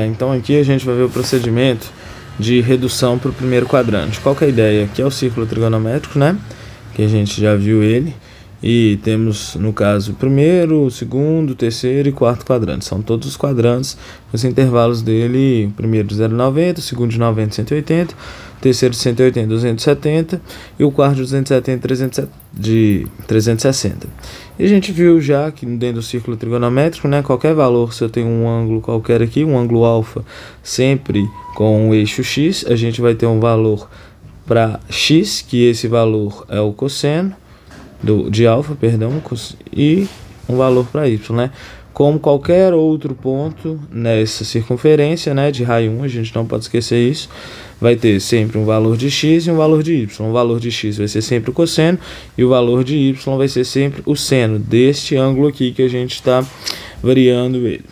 Então aqui a gente vai ver o procedimento de redução para o primeiro quadrante. Qual que é a ideia? Aqui é o círculo trigonométrico, né? Que a gente já viu ele. E temos, no caso, o primeiro, o segundo, o terceiro e quarto quadrante. São todos os quadrantes, os intervalos dele, o primeiro de 0,90, o segundo de 90, 180, o terceiro de 180, 270 e o quarto de 270, 360. E a gente viu já que dentro do círculo trigonométrico, né, qualquer valor, se eu tenho um ângulo qualquer aqui, um ângulo alfa, sempre com o eixo x, a gente vai ter um valor para x, que esse valor é o cosseno de alfa, e um valor para y, né? Como qualquer outro ponto nessa circunferência, né, de raio 1, a gente não pode esquecer isso, vai ter sempre um valor de x e um valor de y. O valor de x vai ser sempre o cosseno e o valor de y vai ser sempre o seno deste ângulo aqui que a gente está variando ele.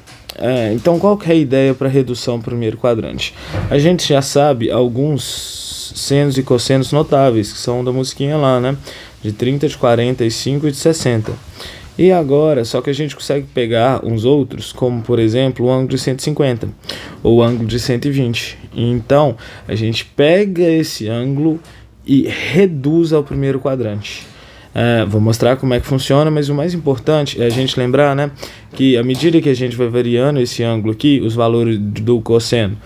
Então, qual que é a ideia para redução primeiro quadrante? A gente já sabe alguns senos e cossenos notáveis, que são da musiquinha lá, né? De 30, de 45 e de 60. E agora, só que a gente consegue pegar uns outros, como por exemplo o ângulo de 150 ou o ângulo de 120. Então, a gente pega esse ângulo e reduz ao primeiro quadrante. Vou mostrar como é que funciona, mas o mais importante é a gente lembrar, né, que à medida que a gente vai variando esse ângulo aqui, os valores do cosseno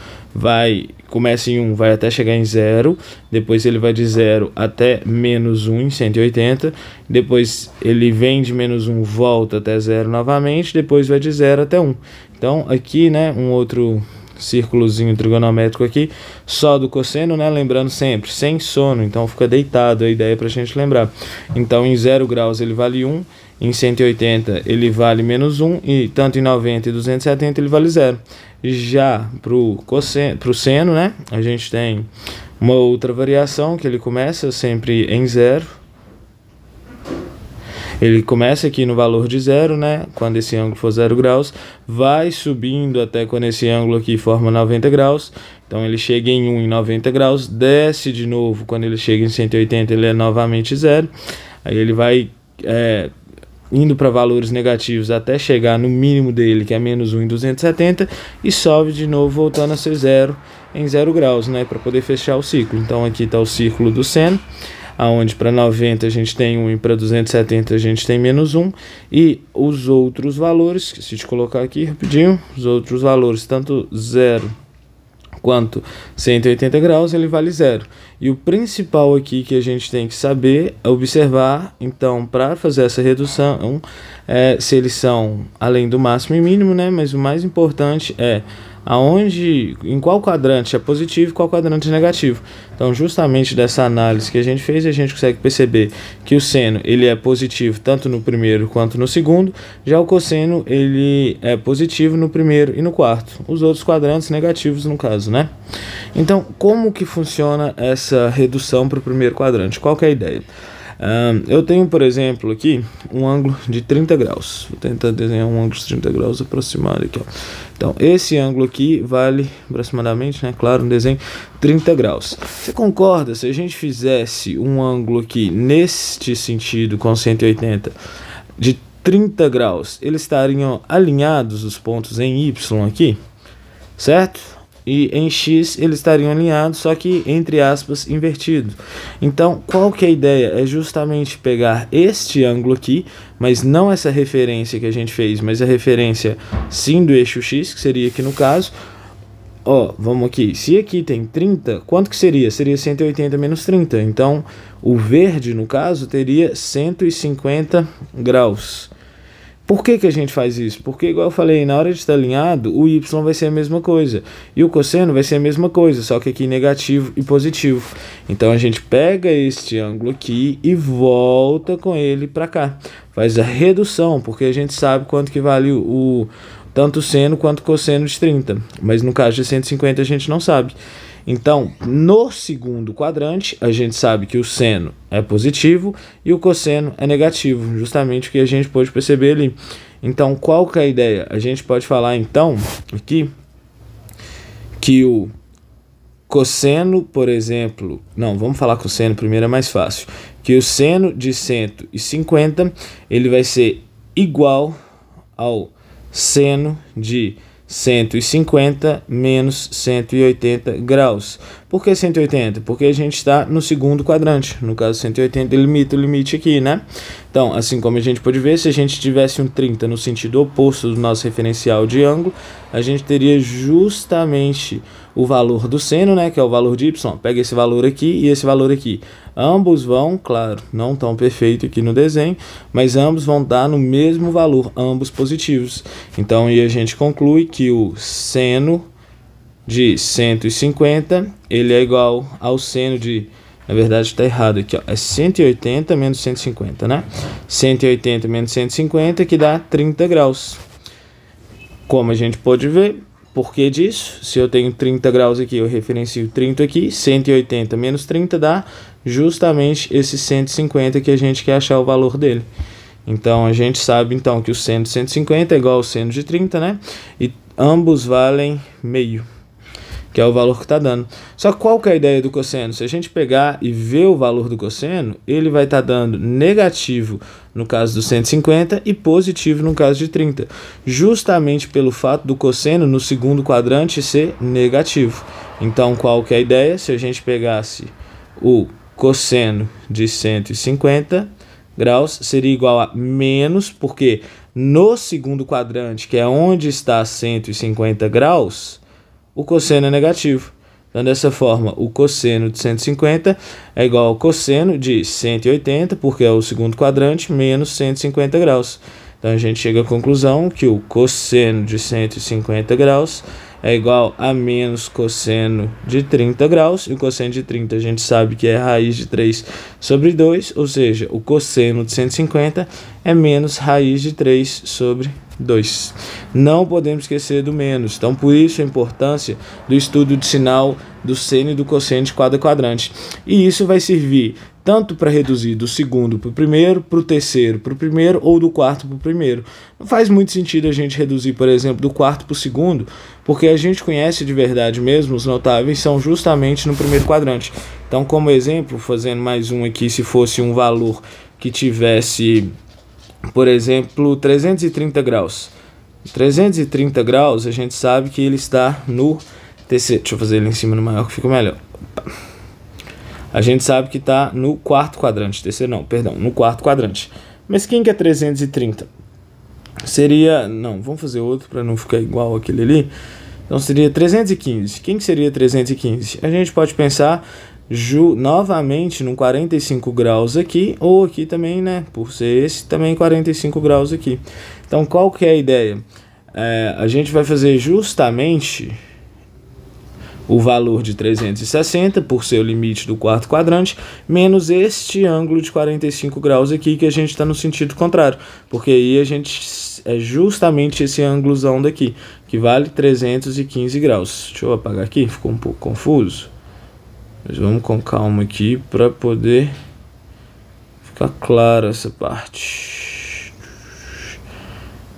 começa em 1, vai até chegar em 0, depois ele vai de 0 até menos 1 em 180, depois ele vem de menos 1, volta até 0 novamente, depois vai de 0 até 1. Então aqui, né, um outro círculozinho trigonométrico aqui, só do cosseno, né? Lembrando sempre, sem sono, então fica deitado, a ideia para a gente lembrar. Então em 0 graus ele vale 1, em 180 ele vale menos 1, e tanto em 90 e 270 ele vale 0. Já pro seno, né? A gente tem uma outra variação, que ele começa sempre em 0. Ele começa aqui no valor de 0, né? Quando esse ângulo for 0 graus, vai subindo até quando esse ângulo aqui forma 90 graus. Então ele chega em 1 em 90 graus, desce de novo, quando ele chega em 180 ele é novamente 0. Aí ele vai indo para valores negativos até chegar no mínimo dele, que é menos 1 em 270, e sobe de novo, voltando a ser 0 em 0 graus, né? Para poder fechar o ciclo. Então aqui está o círculo do seno, aonde para 90 a gente tem 1 e para 270 a gente tem menos 1, e os outros valores, se a gente colocar aqui rapidinho, os outros valores, tanto 0 quanto 180 graus, ele vale 0. E o principal aqui que a gente tem que saber, observar, então, para fazer essa redução, se eles são além do máximo e mínimo, né? Mas o mais importante é em qual quadrante é positivo e qual quadrante é negativo. Então, justamente dessa análise que a gente fez, a gente consegue perceber que o seno ele é positivo tanto no primeiro quanto no segundo, já o cosseno ele é positivo no primeiro e no quarto, os outros quadrantes negativos no caso, né? Então, como que funciona essa redução para o primeiro quadrante? Qual que é a ideia? Eu tenho, por exemplo, aqui um ângulo de 30 graus. Vou tentar desenhar um ângulo de 30 graus aproximado aqui, ó. Então, esse ângulo aqui vale aproximadamente, né, claro, um desenho 30 graus. Você concorda se a gente fizesse um ângulo aqui neste sentido com 180 de 30 graus, eles estariam alinhados os pontos em Y aqui, certo? E em X eles estariam alinhados, só que entre aspas invertido. Então qual que é a ideia? É justamente pegar este ângulo aqui, mas não essa referência que a gente fez, mas a referência sim do eixo X, que seria aqui no caso. Vamos aqui, se aqui tem 30, quanto que seria? Seria 180 menos 30, então o verde no caso teria 150 graus. Por que a gente faz isso? Porque, igual eu falei, na hora de estar alinhado, o y vai ser a mesma coisa. E o cosseno vai ser a mesma coisa, só que aqui negativo e positivo. Então a gente pega este ângulo aqui e volta com ele para cá. Faz a redução, porque a gente sabe quanto que vale tanto o seno quanto o cosseno de 30. Mas no caso de 150 a gente não sabe. Então, no segundo quadrante, a gente sabe que o seno é positivo e o cosseno é negativo, justamente o que a gente pode perceber ali. Então, qual que é a ideia? A gente pode falar, então, aqui, que o cosseno, por exemplo... Não, vamos falar cosseno primeiro, é mais fácil. Que o seno de 150, ele vai ser igual ao seno de 150 menos 180 graus. Por que 180? Porque a gente está no segundo quadrante. No caso, 180 limita o limite aqui, né? Então, assim como a gente pode ver, se a gente tivesse um 30 no sentido oposto do nosso referencial de ângulo, a gente teria justamente o valor do seno, né? Que é o valor de y. Pega esse valor aqui e esse valor aqui. Ambos vão, claro, não tão perfeito aqui no desenho, mas ambos vão dar no mesmo valor, ambos positivos. Então, aí a gente conclui que o seno de 150, ele é igual ao seno de, na verdade está errado aqui, ó, é 180 menos 150, né? 180 menos 150 que dá 30 graus. Como a gente pode ver, por que disso? Se eu tenho 30 graus aqui, eu referencio 30 aqui, 180 menos 30 dá justamente esse 150 que a gente quer achar o valor dele. Então, a gente sabe então que o seno de 150 é igual ao seno de 30, né? E ambos valem meio, que é o valor que está dando. Só que qual que é a ideia do cosseno? Se a gente pegar e ver o valor do cosseno, ele vai estar dando negativo no caso do 150 e positivo no caso de 30. Justamente pelo fato do cosseno no segundo quadrante ser negativo. Então, qual que é a ideia? Se a gente pegasse o cosseno de 150 graus, seria igual a menos, porque no segundo quadrante, que é onde está 150 graus, o cosseno é negativo. Então, dessa forma, o cosseno de 150 é igual ao cosseno de 180, porque é o segundo quadrante, menos 150 graus. Então, a gente chega à conclusão que o cosseno de 150 graus é igual a menos cosseno de 30 graus. E o cosseno de 30 a gente sabe que é raiz de 3 sobre 2, ou seja, o cosseno de 150 é menos raiz de 3 sobre 2. Não podemos esquecer do menos. Então, por isso a importância do estudo de sinal do seno e do cosseno de cada quadrante. E isso vai servir tanto para reduzir do segundo para o primeiro, para o terceiro para o primeiro ou do quarto para o primeiro. Não faz muito sentido a gente reduzir, por exemplo, do quarto para o segundo, porque a gente conhece de verdade mesmo, os notáveis são justamente no primeiro quadrante. Então, como exemplo, fazendo mais um aqui, se fosse um valor que tivesse, por exemplo, 330 graus. 330 graus, a gente sabe que ele está no terceiro. Deixa eu fazer ele em cima no maior que fica melhor. Opa. A gente sabe que está no quarto quadrante. Terceiro não, perdão, no quarto quadrante. Mas quem que é 330? Seria... Não, vamos fazer outro para não ficar igual aquele ali. Então seria 315. Quem que seria 315? A gente pode pensar novamente no 45 graus aqui, ou aqui também, né? Por ser esse, também 45 graus aqui. Então, qual que é a ideia? A gente vai fazer justamente o valor de 360, por ser o limite do quarto quadrante, menos este ângulo de 45 graus aqui, que a gente está no sentido contrário. Porque aí a gente é justamente esse ângulozão daqui, que vale 315 graus. Deixa eu apagar aqui, ficou um pouco confuso. Mas vamos com calma aqui para poder ficar claro essa parte.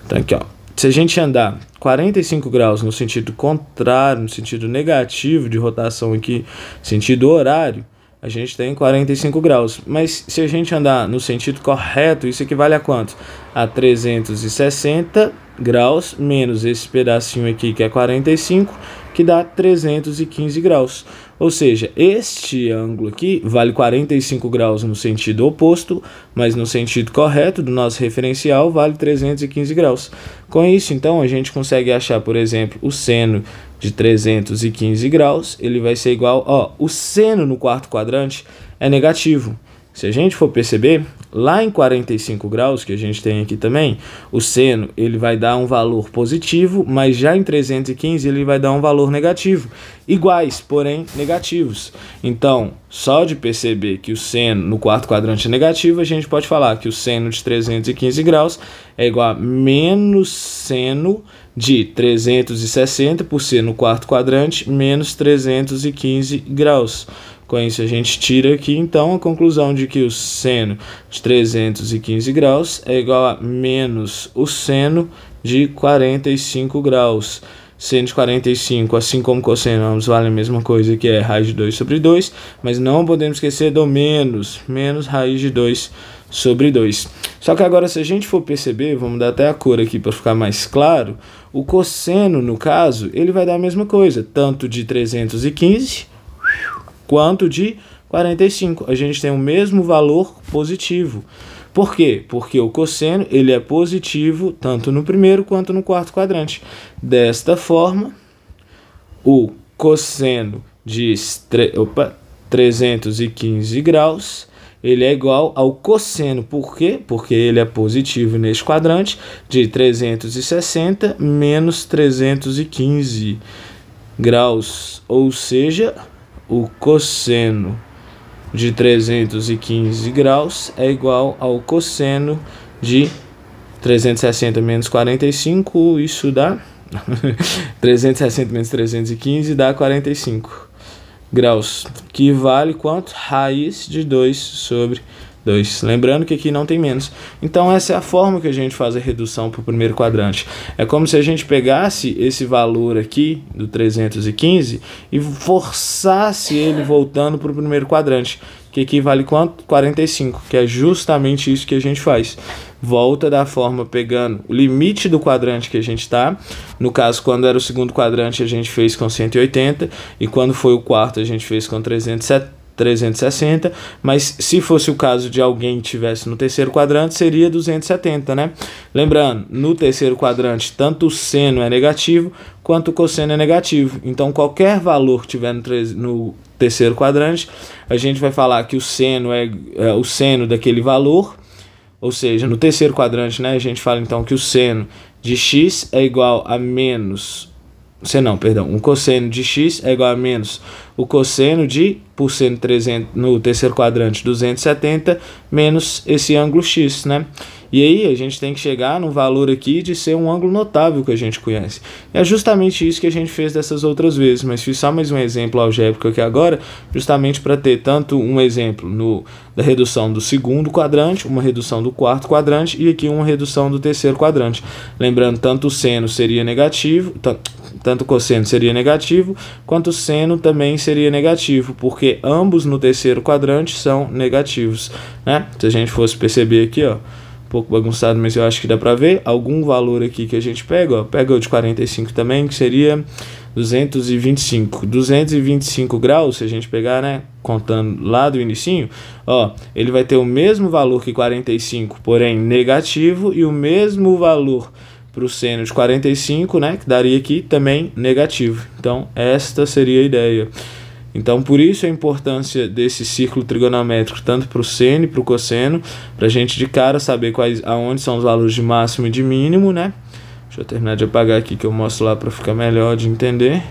Então aqui, ó. Se a gente andar 45 graus no sentido contrário, no sentido negativo de rotação aqui, sentido horário, a gente tem 45 graus. Mas se a gente andar no sentido correto, isso equivale a quanto? A 360 graus menos esse pedacinho aqui que é 45, que dá 315 graus. Ou seja, este ângulo aqui vale 45 graus no sentido oposto, mas no sentido correto do nosso referencial vale 315 graus. Com isso, então, a gente consegue achar, por exemplo, o seno de 315 graus, ele vai ser igual, ó, o seno no quarto quadrante é negativo. Se a gente for perceber, lá em 45 graus, que a gente tem aqui também, o seno ele vai dar um valor positivo, mas já em 315 ele vai dar um valor negativo. Iguais, porém negativos. Então, só de perceber que o seno no quarto quadrante é negativo, a gente pode falar que o seno de 315 graus é igual a menos seno de 360, por ser no quarto quadrante, menos 315 graus. Com isso, a gente tira aqui, então, a conclusão de que o seno de 315 graus é igual a menos o seno de 45 graus. seno de 45, assim como cosseno, ambos valem a mesma coisa, que é raiz de 2 sobre 2, mas não podemos esquecer do menos raiz de 2 sobre 2. Só que agora, se a gente for perceber, vamos dar até a cor aqui para ficar mais claro, o cosseno, no caso, ele vai dar a mesma coisa, tanto de 315 quanto de 45. A gente tem o mesmo valor positivo. Por quê? Porque o cosseno ele é positivo tanto no primeiro quanto no quarto quadrante. Desta forma, o cosseno de 315 graus ele é igual ao cosseno. Por quê? Porque ele é positivo neste quadrante de 360 menos 315 graus. Ou seja, o cosseno de 315 graus é igual ao cosseno de 360 menos 45, isso dá 360 menos 315 dá 45 graus, que vale quanto? Raiz de 2 sobre 2. Lembrando que aqui não tem menos. Então essa é a forma que a gente faz a redução para o primeiro quadrante. É como se a gente pegasse esse valor aqui do 315 e forçasse ele voltando para o primeiro quadrante, que aqui vale quanto? 45, que é justamente isso que a gente faz. Volta da forma pegando o limite do quadrante que a gente está. No caso, quando era o segundo quadrante, a gente fez com 180, e quando foi o quarto, a gente fez com 360, mas se fosse o caso de alguém que estivesse no terceiro quadrante, seria 270, né? Lembrando, no terceiro quadrante, tanto o seno é negativo, quanto o cosseno é negativo. Então, qualquer valor que tiver no terceiro quadrante, a gente vai falar que o seno é o seno daquele valor, ou seja, no terceiro quadrante, né, a gente fala então que o seno de x é igual a menos... o cosseno de x é igual a menos o cosseno de, por seno 300, no terceiro quadrante, 270, menos esse ângulo x, né? E aí a gente tem que chegar num valor aqui de ser um ângulo notável que a gente conhece. É justamente isso que a gente fez dessas outras vezes, mas fiz só mais um exemplo algébrico aqui agora, justamente para ter tanto um exemplo da redução do segundo quadrante, uma redução do quarto quadrante e aqui uma redução do terceiro quadrante. Lembrando, tanto o seno seria negativo, tanto o cosseno seria negativo, quanto o seno também seria negativo, porque ambos no terceiro quadrante são negativos, né? Se a gente fosse perceber aqui, ó, um pouco bagunçado, mas eu acho que dá pra ver algum valor aqui que a gente pega, ó, pega o de 45 também, que seria 225. 225 graus, se a gente pegar, né, contando lá do inicinho, ó, ele vai ter o mesmo valor que 45, porém negativo, e o mesmo valor para o seno de 45, né, que daria aqui também negativo. Então, esta seria a ideia. Então, por isso a importância desse círculo trigonométrico, tanto para o seno e para o cosseno, para a gente de cara saber aonde são os valores de máximo e de mínimo, né? Deixa eu terminar de apagar aqui que eu mostro lá para ficar melhor de entender.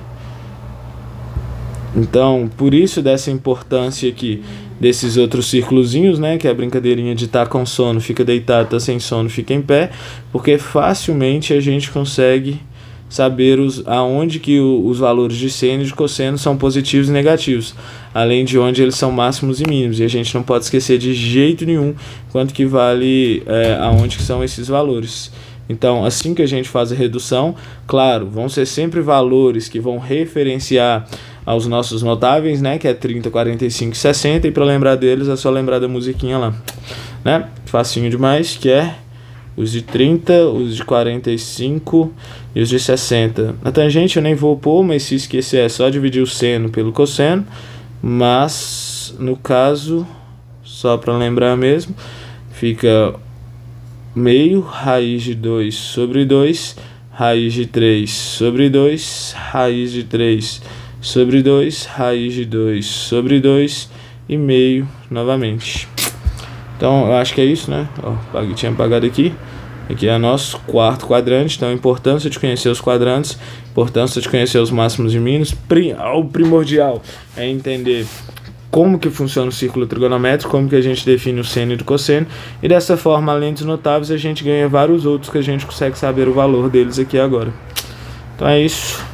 Então, por isso dessa importância aqui desses outros círculozinhos, né, que é a brincadeirinha de estar com sono, fica deitado, tá sem sono, fica em pé, porque facilmente a gente consegue saber aonde que os valores de seno e de cosseno são positivos e negativos, além de onde eles são máximos e mínimos, e a gente não pode esquecer de jeito nenhum quanto que vale aonde que são esses valores. Então, assim que a gente faz a redução, claro, vão ser sempre valores que vão referenciar aos nossos notáveis, né, que é 30, 45 e 60, e para lembrar deles é só lembrar da musiquinha lá, né, facinho demais, que é os de 30, os de 45 e os de 60. A tangente eu nem vou pôr, mas se esquecer é só dividir o seno pelo cosseno, mas no caso, só para lembrar mesmo, fica meio raiz de 2 sobre 2, raiz de 3 sobre 2, raiz de 3 sobre 2, raiz de 2 sobre 2 e meio novamente. Então, eu acho que é isso, né? Ó, tinha apagado aqui. Aqui é nosso quarto quadrante. Então, a importância de conhecer os quadrantes, a importância de conhecer os máximos e mínimos. O primordial é entender como que funciona o círculo trigonométrico, como que a gente define o seno e o cosseno. E dessa forma, além dos notáveis, a gente ganha vários outros que a gente consegue saber o valor deles aqui agora. Então, é isso.